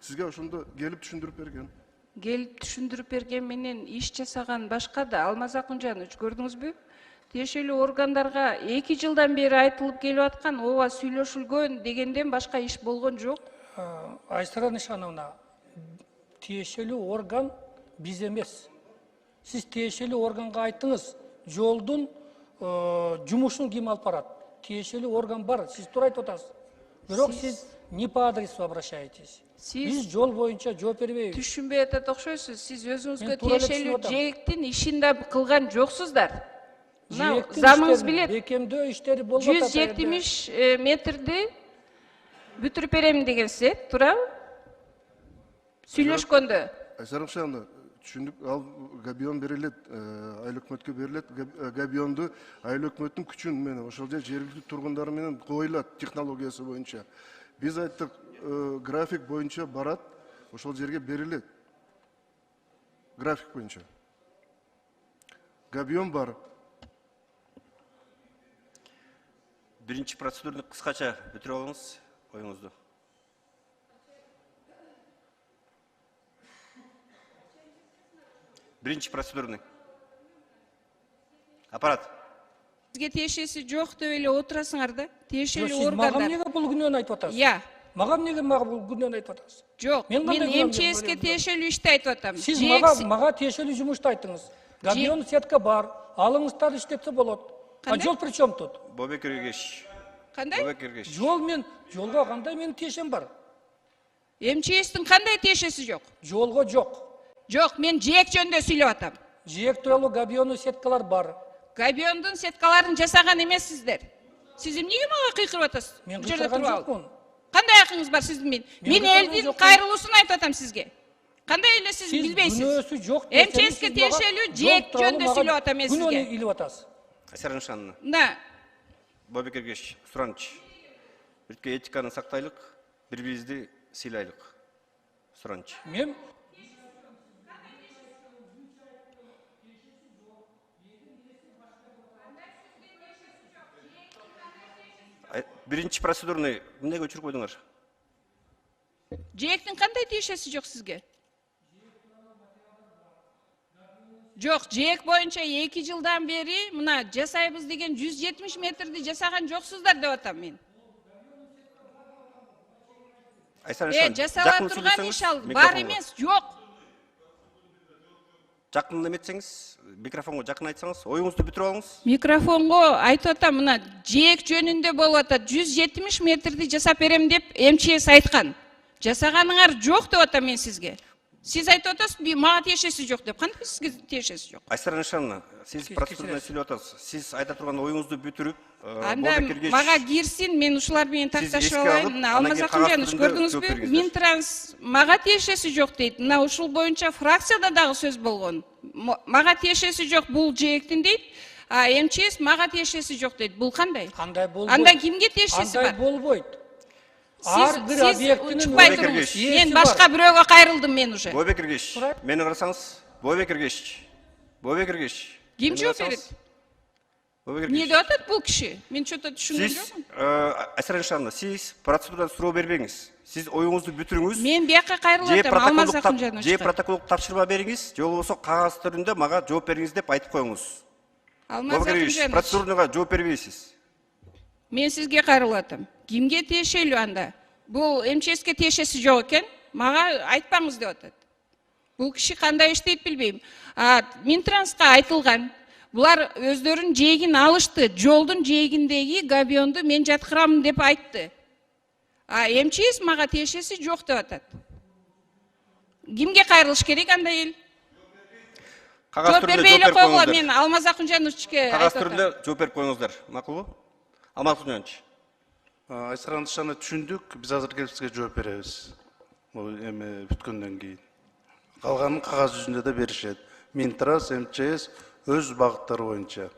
Сизге ошондо келип түшүндүрүп берген. Келип түшүндүрүп берген менен иш жасаган башка да. Алмаз Акунжанович, көрдүңүзбү? Тиешелүү органдарга 2 жылдан бери айтылып келип аткан, ооба сүйлөшүлгөн дегенден башка иш болгон жок. Айсара Нышановна, тиешелүү орган биз эмес. Сиз тиешелүү органга айттыңыз, жолдун жумушун ким алып барат? Тиешелүү орган бар, сиз туура айтып атасыз. Бирок сиз не по адресу обращаетесь. Биз жол боюнча жооп бербейбиз. Түшүнбөй атат окшойсуз. Сиз өзүңүзгө тиешелүү жээктин ишин да кылган жоксуздар. Замыңыз билет. Бекемдөө иштери болуп атат. 170 метрди бүтүрүп берем дегенсиз, туурабы? Сүйлөшкөндө. Айсара Нышановна, түшүндүк, ал габион берилет, айыл өкмөткө берилет. Габионду айыл өкмөттүн күчүн менен ошол жер жергиликтүү тургундар менен коюлат технологиясы боюнча. Биз айттык, график боюнча барат, ошол жерге берилет. График боюнча. Габион бар. Биринчи процедураны кыскача бүтүрүп алыңыз оюңузду. Биринчи процедураны. Аппарат. Сизге тиешеси жок деп эле отурасыңар да. Тиешелүү Мага органдар. эмнеге бул күнөөнү айтып атасыз? Мага эмнеге бул күнөөнү айтып атасыз? Жок, мен МЧСке тиешелүү ишти айтып атам. Сиз мага тиешелүү жумушту айттыңыз. Габион сетка бар, алыңыздар иштетсе болот. А жол при чем тут? Бобек Эргеш. Кандай? Бобек Эргеш. Жолго кандай менин тиешем бар? МЧСтин кандай тиешеси жок? Жолго жок. Жок, мен жээк жөнүндө сүйлөп атам. Жээк тууралуу габиону сеткалар бар. Габиондун сеткаларын жасаган эмессиздер. Сиз эмнеге мага кыйкырып атасыз? Мен кыйкырган жокмун. Кандай акыңыз бар сиздин менен? Мен элдин кайрылуусун айтып атам сизге. Кандай эле сиз билбейсиз? Күнөөсү жок. МЧСке тиешелүү жээк жөнүндө сүйлөп атам мен сизге. Күнөөнү илип атасыз. Айсара Нышановна. Да. Бобек Эргеш, сураныч. Бирке этиканы сактайлык, бири-бирибизди сыйлайлык. Сураныч. Мен Биринчи процедураны эмнеге өчүрүп койдуңар? Жээктин кандай тиешеси жок сизге? Жок, жээк боюнча 2 жылдан бери мына жасайбыз деген 170 метрди жасаган жоксуздар деп атам мен. Айсара Нышановна, жасала турган иш ал бар эмес, жок. Жакын эметсеңиз, микрофонго жакын айтсаңыз, оюңузду бүтүрүп алыңыз. Микрофонго айтып атам, мына жээк жөнүндө болуп атат. 170 метрди жасап берем деп МЧС айткан. Жасаганыңар жок деп атам мен сизге. Сиз айтып атасыз, мага тиешеси жок деп. Кантип сизге тиешеси жок? Айсара Нышановна, сиз процедураны сүйлөп атасыз. Сиз айта турган оюңузду бүтүрүп, анда мага кирсин, мен ушулар менен такташып алайын. Мына Алмаз Акунжанович, көрдүңүзбү? Минтранс мага тиешеси жок дейт. Мына ушул боюнча фракцияда дагы сөз болгон. Мага тиешеси жок бул жээктин дейт. А МЧС мага тиешеси жок дейт. Бул кандай? Кандай болбойт? Анда кимге тиешеси бар? Андай болбойт. Ар бир объектинин мен башка бирөөгө кайрылдым мен уже. Бобек Эргеш, мени карасаңыз. Бобек Эргеш. Бобек Эргеш. Ким жооп берет? Эмне деп атат бул киши? Мен чөтө түшүнгөн жокмун. Айсара Нышановна, сиз процедурадан суроо бербеңиз. Сиз оюңузду бүтүрүңүз. Мен бияка кайрылып атам, Алмаз Акунжанович. Же протоколдук тапшырма бериңиз, же болбосо кагаз түрүндө мага жооп бериңиз деп айтып коюңуз. Алмаз Акунжанович, процедурага жооп бербейсиз. Мен сизге кайрылып атам. Кимге тиешелүү анда? Бул МЧСке тиешеси жок экен. Мага айтпаңыз деп атат. Бул киши кандай иштейт билбейм. Минтранска айтылган. Булар өздөрүнүн жээгин алышты. Жолдун жээгиндеги габионду мен жаткырам деп айтты. МЧС мага тиешеси жок деп атат. Кимге кайрылыш керек анда эл? Жооп бербей эле койгула, мен Алмаз Акунжановичке айтып атам. Кагаз түрүндө жооп берип коюңуздар. Макулбу? Алмаз Акунжанович. Айсара Нышановна, түшүндүк. Биз азыр келип сизге жооп беребиз. Бул эми бүткөндөн кийин. Калганын кагаз жүзүндө да беришет. Минтранс, МЧС өз багыттары боюнча.